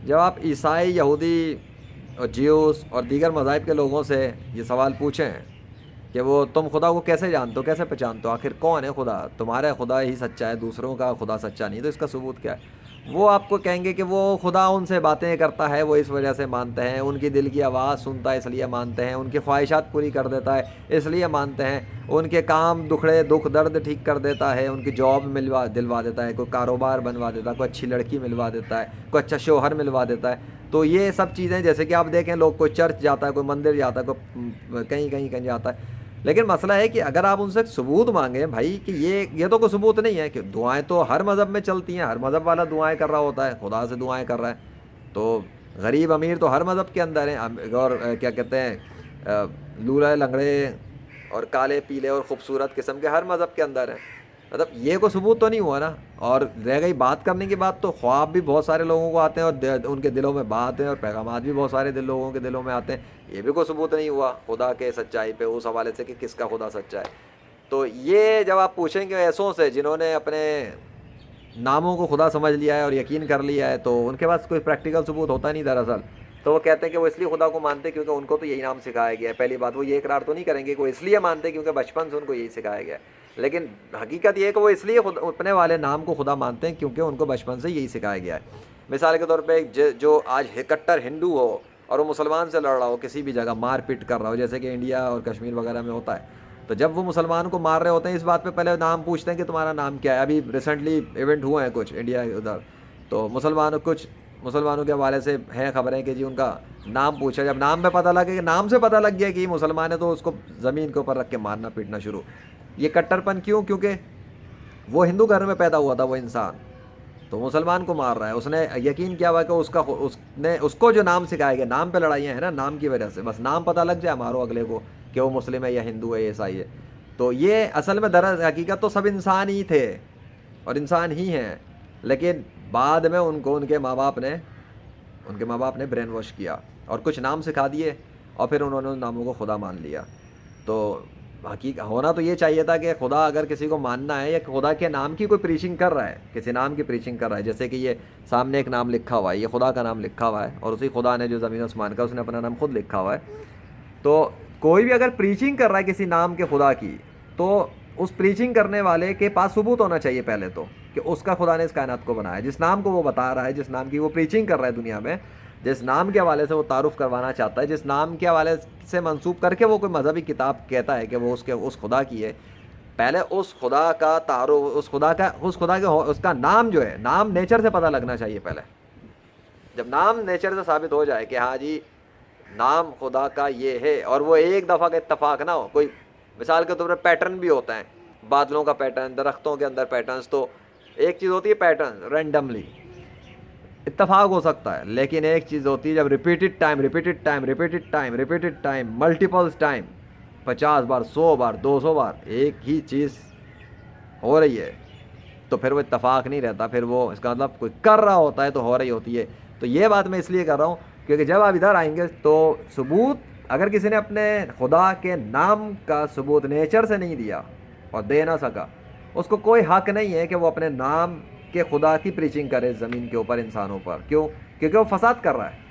جب آپ عیسائی، یہودی اور جیوس اور دیگر مذاہب کے لوگوں سے یہ سوال پوچھیں کہ وہ تم خدا کو کیسے جانتے ہو، کیسے پہچانتے ہو، آخر کون ہے خدا، تمہارا خدا ہی سچا ہے، دوسروں کا خدا سچا نہیں، تو اس کا ثبوت کیا ہے؟ وہ آپ کو کہیں گے کہ وہ خدا ان سے باتیں کرتا ہے، وہ اس وجہ سے مانتے ہیں، ان کی دل کی آواز سنتا ہے اس لیے مانتے ہیں، ان کی خواہشات پوری کر دیتا ہے اس لیے مانتے ہیں، ان کے کام دکھڑے دکھ درد ٹھیک کر دیتا ہے، ان کی جاب دلوا دیتا ہے، کوئی کاروبار بنوا دیتا ہے، کوئی اچھی لڑکی ملوا دیتا ہے، کوئی اچھا شوہر ملوا دیتا ہے۔ تو یہ سب چیزیں جیسے کہ آپ دیکھیں لوگ کوئی چرچ جاتا ہے، کوئی مندر جاتا ہے، کوئی کہیں جاتا ہے، لیکن مسئلہ ہے کہ اگر آپ ان سے ثبوت مانگیں بھائی کہ یہ تو کوئی ثبوت نہیں ہے کہ دعائیں تو ہر مذہب میں چلتی ہیں، ہر مذہب والا دعائیں کر رہا ہوتا ہے، خدا سے دعائیں کر رہا ہے، تو غریب امیر تو ہر مذہب کے اندر ہیں، اور کیا کہتے ہیں لولے لنگڑے اور کالے پیلے اور خوبصورت قسم کے ہر مذہب کے اندر ہیں، مطلب یہ کوئی ثبوت تو نہیں ہوا نا۔ اور رہ گئی بات کرنے کی بات، تو خواب بھی بہت سارے لوگوں کو آتے ہیں اور ان کے دلوں میں بات ہیں، اور پیغامات بھی بہت سارے لوگوں کے دلوں میں آتے ہیں، یہ بھی کوئی ثبوت نہیں ہوا خدا کے سچائی پہ اس حوالے سے کہ کس کا خدا سچا ہے۔ تو یہ جب آپ پوچھیں گے ایسوں سے جنہوں نے اپنے ناموں کو خدا سمجھ لیا ہے اور یقین کر لیا ہے، تو ان کے پاس کوئی پریکٹیکل ثبوت ہوتا نہیں دراصل، تو وہ کہتے ہیں کہ وہ اس لیے خدا کو مانتے کیونکہ ان کو تو یہی نام سکھایا گیا ہے۔ پہلی بات وہ یہ اقرار تو نہیں کریں گے کہ وہ اس لیے مانتے کیونکہ بچپن سے ان کو یہی سکھایا گیا ہے، لیکن حقیقت یہ ہے کہ وہ اس لیے اپنے والے نام کو خدا مانتے ہیں کیونکہ ان کو بچپن سے یہی سکھایا گیا ہے۔ مثال کے طور پہ جو آج کٹر ہندو ہو اور وہ مسلمان سے لڑ رہا ہو، کسی بھی جگہ مار پیٹ کر رہا ہو، جیسے کہ انڈیا اور کشمیر وغیرہ میں ہوتا ہے، تو جب وہ مسلمان کو مار رہے ہوتے ہیں اس بات پہ پہلے نام پوچھتے ہیں کہ تمہارا نام کیا ہے۔ ابھی ریسنٹلی ایونٹ ہوئے ہیں کچھ انڈیا ادھر، تو کچھ مسلمانوں کے حوالے سے ہیں خبریں کہ جی ان کا نام پوچھا، جب نام پہ پتہ لگے کہ نام سے پتہ لگ گیا کہ یہ مسلمان ہے، تو اس کو زمین کے اوپر رکھ کے مارنا پیٹنا شروع۔ یہ کٹر پن کیوں؟ کیونکہ وہ ہندو گھر میں پیدا ہوا تھا وہ انسان، تو مسلمان کو مار رہا ہے، اس نے یقین کیا ہوا کہ اس کو جو نام سکھایا گیا، نام پہ لڑائیاں ہیں نا، نام کی وجہ سے، بس نام پتہ لگ جائے مارو اگلے کو کہ وہ مسلم ہے یا ہندو ہے یا عیسائی ہے۔ تو یہ اصل میں حقیقت تو سب انسان ہی تھے اور انسان ہی ہیں، لیکن بعد میں ان کو ان کے ماں باپ نے برین واش کیا اور کچھ نام سکھا دیے، اور پھر انہوں نے ان ناموں کو خدا مان لیا۔ تو حقیقت ہونا تو یہ چاہیے تھا کہ خدا اگر کسی کو ماننا ہے یا خدا کے نام کی کوئی پریچنگ کر رہا ہے، کسی نام کی پریچنگ کر رہا ہے، جیسے کہ یہ سامنے ایک نام لکھا ہوا ہے، یہ خدا کا نام لکھا ہوا ہے، اور اسی خدا نے جو زمین آسمان کا، اس نے اپنا نام خود لکھا ہوا ہے، تو کوئی بھی اگر پریچنگ کر رہا ہے کسی نام کے خدا کی، تو اس پریچنگ کرنے والے کے پاس ثبوت ہونا چاہیے پہلے تو کہ اس کا خدا نے اس کائنات کو بنایا، جس نام کو وہ بتا رہا ہے، جس نام کی وہ پریچنگ کر رہا ہے دنیا میں، جس نام کے حوالے سے وہ تعارف کروانا چاہتا ہے، جس نام کے حوالے سے منسوب کر کے وہ کوئی مذہبی کتاب کہتا ہے کہ وہ اس خدا کی ہے، پہلے اس خدا کا تعارف، اس کا نام جو ہے، نام نیچر سے پتہ لگنا چاہیے پہلے۔ جب نام نیچر سے ثابت ہو جائے کہ ہاں جی نام خدا کا یہ ہے، اور وہ ایک دفعہ کا اتفاق نہ ہو، کوئی مثال کے طور پر پیٹرن بھی ہوتا ہے، بادلوں کا پیٹرن، درختوں کے اندر پیٹرنز، تو ایک چیز ہوتی ہے پیٹرن رینڈملی اتفاق ہو سکتا ہے، لیکن ایک چیز ہوتی ہے جب ریپیٹڈ ٹائم ملٹیپلز ٹائم، 50 بار، 100 بار، 200 بار ایک ہی چیز ہو رہی ہے، تو پھر وہ اتفاق نہیں رہتا، پھر وہ اس کا مطلب کوئی کر رہا ہوتا ہے تو ہو رہی ہوتی ہے۔ تو یہ بات میں اس لیے کر رہا ہوں کیونکہ جب آپ ادھر آئیں گے تو ثبوت، اگر کسی نے اپنے خدا کے نام کا ثبوت نیچر سے نہیں دیا اور دے نہ سکا، اس کو کوئی حق نہیں ہے کہ وہ اپنے نام کے خدا کی پریچنگ کرے زمین کے اوپر، انسانوں پر۔ کیوں؟ کیونکہ وہ فساد کر رہا ہے،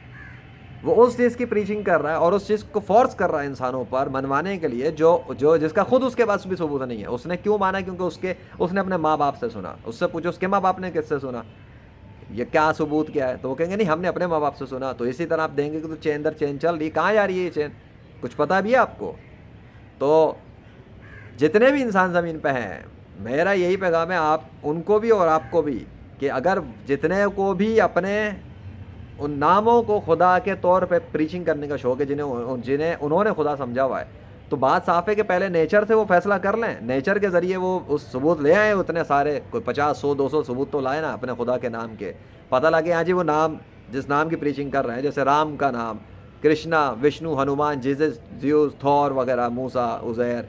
وہ اس چیز کی پریچنگ کر رہا ہے اور اس چیز کو فورس کر رہا ہے انسانوں پر منوانے کے لیے جو جس کا خود اس کے پاس بھی ثبوت نہیں ہے۔ اس نے کیوں مانا؟ کیونکہ اس نے اپنے ماں باپ سے سنا، اس سے پوچھو اس کے ماں باپ نے کس سے سنا، یہ کیا ثبوت کیا ہے، تو وہ کہیں گے نہیں ہم نے اپنے ماں باپ سے سنا۔ تو اسی طرح آپ دیں گے کہ تو چین در چین چل رہی، کہاں جا رہی ہے یہ چین، کچھ پتہ بھی ہے آپ کو؟ تو جتنے بھی انسان زمین پہ ہیں، میرا یہی پیغام ہے آپ ان کو بھی اور آپ کو بھی، کہ اگر جتنے کو بھی اپنے ان ناموں کو خدا کے طور پہ پریچنگ کرنے کا شوق ہے، جنہیں انہوں نے خدا سمجھا ہوا ہے، تو بات صاف ہے کہ پہلے نیچر سے وہ فیصلہ کر لیں، نیچر کے ذریعے وہ اس ثبوت لے آئیں، اتنے سارے کوئی 50 100 200 ثبوت تو لائے نا اپنے خدا کے نام کے، پتہ لگے ہاں جی وہ نام جس نام کی پریچنگ کر رہے ہیں، جیسے رام کا نام، کرشنا، وشنو، ہنومان، جیزس، زیوس، تھور وغیرہ، موسیٰ، عزیر،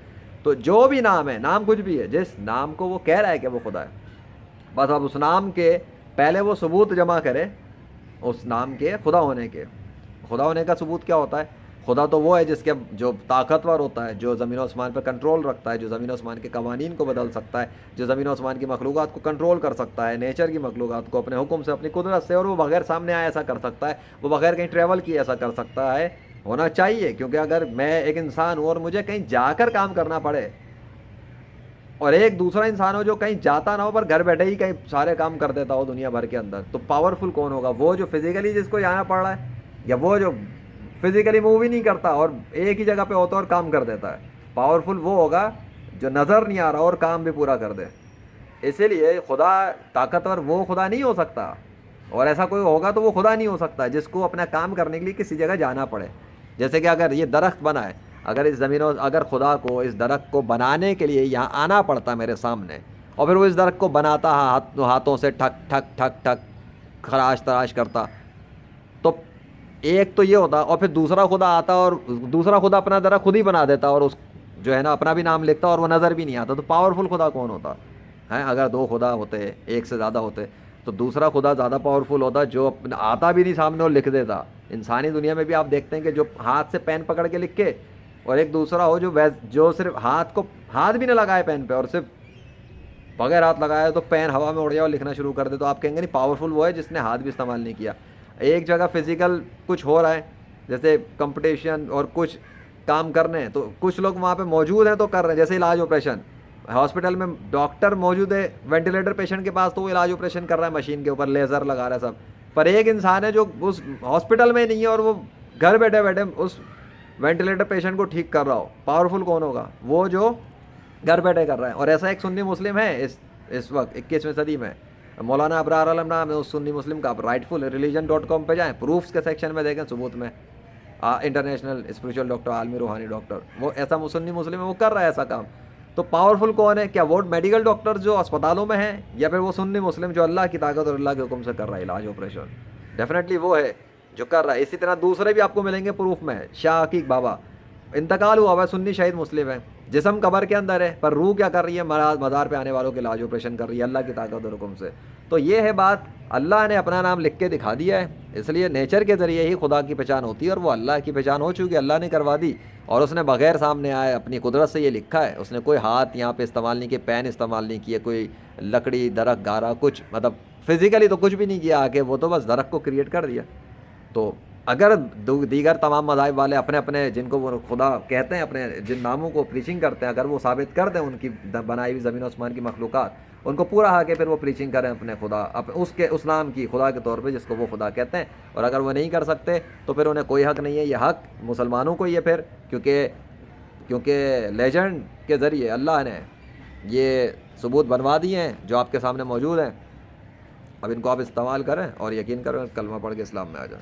تو جو بھی نام ہے، نام کچھ بھی ہے، جس نام کو وہ کہہ رہا ہے کہ وہ خدا ہے، بس اب اس نام کے پہلے وہ ثبوت جمع کرے، اس نام کے خدا ہونے کا ثبوت کیا ہوتا ہے؟ خدا تو وہ ہے جس کے جو طاقتور ہوتا ہے، جو زمین و آسمان پر کنٹرول رکھتا ہے، جو زمین و آسمان کے قوانین کو بدل سکتا ہے، جو زمین و آسمان کی مخلوقات کو کنٹرول کر سکتا ہے، نیچر کی مخلوقات کو اپنے حکم سے، اپنی قدرت سے، اور وہ بغیر سامنے آئے ایسا کر سکتا ہے، وہ بغیر کہیں ٹریول کیے ایسا کر سکتا ہے، ہونا چاہیے. کیونکہ اگر میں ایک انسان ہوں اور مجھے کہیں جا کر کام کرنا پڑے، اور ایک دوسرا انسان ہو جو کہیں جاتا نہ ہو پر گھر بیٹھے ہی کہیں سارے کام کر دیتا ہو دنیا بھر کے اندر، تو پاورفل کون ہوگا؟ وہ جو فزیکلی جس کو جانا پڑ رہا ہے، یا وہ جو فزیکلی موو ہی نہیں کرتا اور ایک ہی جگہ پہ ہوتا اور کام کر دیتا ہے؟ پاورفل وہ ہوگا جو نظر نہیں آ رہا اور کام بھی پورا کر دے. اسی لیے خدا طاقتور وہ خدا نہیں ہو سکتا، اور ایسا کوئی ہوگا تو وہ خدا نہیں ہو سکتا جس کو اپنا کام کرنے کے لیے کسی جگہ جانا پڑے. جیسے کہ اگر یہ درخت بنا ہے، اگر اس زمین اگر خدا کو اس درخت کو بنانے کے لیے یہاں آنا پڑتا میرے سامنے، اور پھر وہ اس درخت کو بناتا ہاتھوں سے ٹھک ٹھک ٹھک ٹھک خراش تراش کرتا، تو ایک تو یہ ہوتا، اور پھر دوسرا خدا آتا اور دوسرا خدا اپنا درخت خود ہی بنا دیتا، اور اس جو ہے نا اپنا بھی نام لکھتا اور وہ نظر بھی نہیں آتا. تو پاورفل خدا کون ہوتا ہے؟ اگر دو خدا ہوتے، ایک سے زیادہ ہوتے، تو دوسرا خدا زیادہ پاورفل ہوتا جو آتا بھی نہیں سامنے اور لکھ دیتا. انسانی دنیا میں بھی آپ دیکھتے ہیں کہ جو ہاتھ سے پین پکڑ کے لکھ کے، اور ایک دوسرا ہو جو صرف ہاتھ بھی نہ لگائے پین پہ، اور صرف بغیر ہاتھ لگایا تو پین ہوا میں اڑ جائے اور لکھنا شروع کر دے. تو آپ کہیں گے نہیں پاورفل وہ ہے جس نے ہاتھ بھی استعمال نہیں کیا. ایک جگہ فزیکل کچھ ہو رہا ہے، جیسے کمپٹیشن اور کچھ کام کرنے ہیں، تو کچھ لوگ وہاں پہ موجود ہیں تو کر رہے ہیں. جیسے علاج آپریشن، ہاسپٹل میں ڈاکٹر موجود ہے وینٹیلیٹر پیشنٹ کے پاس، تو وہ علاج آپریشن کر رہا ہے، مشین کے اوپر لیزر لگا رہا ہے سب. پر ایک انسان ہے جو اس ہاسپٹل میں نہیں ہے اور وہ گھر بیٹھے بیٹھے اس وینٹیلیٹر پیشنٹ کو ٹھیک کر رہا ہو. پاورفل کون ہوگا؟ وہ جو گھر بیٹھے کر رہا ہے. اور ایسا ایک سنی مسلم ہے اس وقت 21ویں صدی میں، مولانا ابرار عالم نام ہے اس سنی مسلم کا. آپ rightfulreligion.com پہ جائیں، پروفس کے سیکشن میں دیکھیں، ثبوت میں انٹرنیشنل اسپریچول ڈاکٹر، عالمی روحانی ڈاکٹر، وہ ایسا سنی مسلم ہے، وہ کر رہا ہے ایسا کام. تو پاورفل کون ہے؟ کیا وہ میڈیکل ڈاکٹر جو اسپتالوں میں ہیں، یا پھر وہ سنی مسلم جو اللہ کی طاقت اور اللہ کے حکم سے کر رہا ہے علاج آپریشن؟ ڈیفینیٹلی وہ ہے جو کر رہا ہے. اسی طرح دوسرے بھی آپ کو ملیں گے پروف میں. شاہ عقیق بابا انتقال ہوا ہے، سنی شہید مسلم ہے، جسم قبر کے اندر ہے، پر روح کیا کر رہی ہے؟ مزار پہ آنے والوں کے علاج آپریشن کر رہی ہے اللہ کی طاقت اور حکم سے. تو یہ ہے بات، اللہ نے اپنا نام لکھ کے دکھا دیا ہے. اس لیے نیچر کے ذریعے ہی خدا کی پہچان ہوتی ہے، اور وہ اللہ کی پہچان ہو چکی، اللہ نے کروا دی، اور اس نے بغیر سامنے آئے اپنی قدرت سے یہ لکھا ہے. اس نے کوئی ہاتھ یہاں پہ استعمال نہیں کیے، پین استعمال نہیں کیے، کوئی لکڑی درخت گارا کچھ، مطلب فزیکلی تو کچھ بھی نہیں کیا آگے، وہ تو بس درخت کو کریٹ کر دیا. تو اگر دیگر تمام مذاہب والے اپنے اپنے جن کو وہ خدا کہتے ہیں، اپنے جن ناموں کو پریچنگ کرتے ہیں، اگر وہ ثابت کر دیں ان کی بنائی ہوئی زمین و آسمان کی مخلوقات، ان کو پورا حق ہے پھر وہ پریچنگ کریں اپنے خدا، اس نام کی خدا کے طور پہ جس کو وہ خدا کہتے ہیں. اور اگر وہ نہیں کر سکتے تو پھر انہیں کوئی حق نہیں ہے. یہ حق مسلمانوں کو ہی ہے پھر، کیونکہ لیجنڈ کے ذریعے اللہ نے یہ ثبوت بنوا دیے ہیں جو آپ کے سامنے موجود ہیں. اب ان کو آپ استعمال کریں اور یقین کریں، کلمہ پڑھ کے اسلام میں آ جائیں.